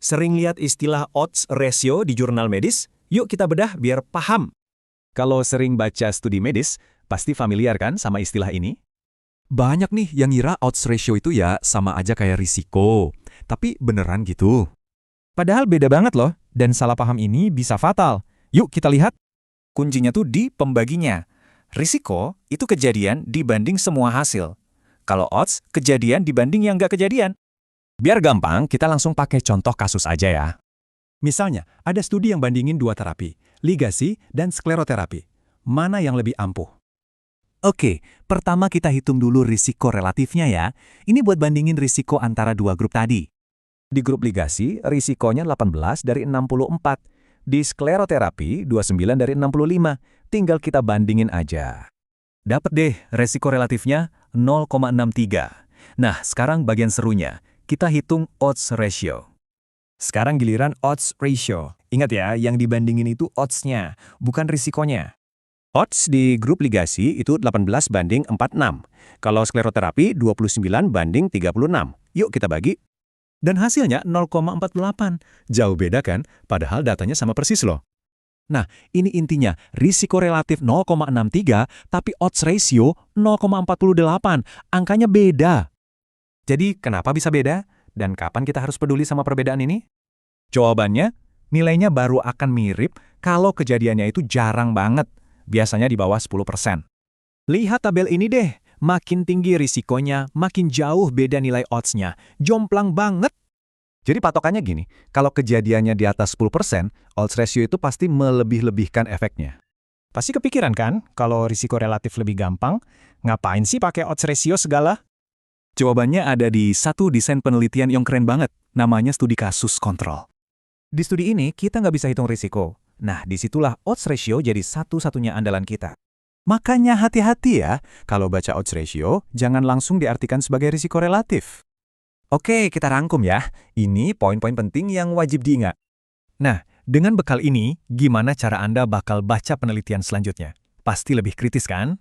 Sering lihat istilah odds ratio di jurnal medis? Yuk kita bedah biar paham. Kalau sering baca studi medis, pasti familiar kan sama istilah ini? Banyak nih yang ngira odds ratio itu ya sama aja kayak risiko. Tapi beneran gitu? Padahal beda banget loh, dan salah paham ini bisa fatal. Yuk kita lihat. Kuncinya tuh di pembaginya. Risiko itu kejadian dibanding semua hasil. Kalau odds, kejadian dibanding yang nggak kejadian. Biar gampang, kita langsung pakai contoh kasus aja ya. Misalnya, ada studi yang bandingin dua terapi, ligasi dan skleroterapi. Mana yang lebih ampuh? Oke, pertama kita hitung dulu risiko relatifnya ya. Ini buat bandingin risiko antara dua grup tadi. Di grup ligasi, risikonya 18 dari 64. Di skleroterapi, 29 dari 65. Tinggal kita bandingin aja. Dapat deh resiko relatifnya 0,63. Nah, sekarang bagian serunya. Kita hitung odds ratio. Sekarang giliran odds ratio. Ingat ya, yang dibandingin itu odds-nya, bukan risikonya. Odds di grup ligasi itu 18 banding 46. Kalau skleroterapi 29 banding 36. Yuk kita bagi. Dan hasilnya 0,48. Jauh beda kan? Padahal datanya sama persis loh. Nah, ini intinya, risiko relatif 0,63, tapi odds ratio 0,48. Angkanya beda. Jadi kenapa bisa beda? Dan kapan kita harus peduli sama perbedaan ini? Jawabannya, nilainya baru akan mirip kalau kejadiannya itu jarang banget. Biasanya di bawah 10%. Lihat tabel ini deh. Makin tinggi risikonya, makin jauh beda nilai odds-nya. Jomplang banget. Jadi patokannya gini, kalau kejadiannya di atas 10%, odds ratio itu pasti melebih-lebihkan efeknya. Pasti kepikiran kan, kalau risiko relatif lebih gampang, ngapain sih pakai odds ratio segala? Jawabannya ada di satu desain penelitian yang keren banget. Namanya studi kasus kontrol. Di studi ini, kita nggak bisa hitung risiko. Nah, disitulah odds ratio jadi satu-satunya andalan kita. Makanya hati-hati ya, kalau baca odds ratio, jangan langsung diartikan sebagai risiko relatif. Oke, kita rangkum ya. Ini poin-poin penting yang wajib diingat. Nah, dengan bekal ini, gimana cara Anda bakal baca penelitian selanjutnya? Pasti lebih kritis kan?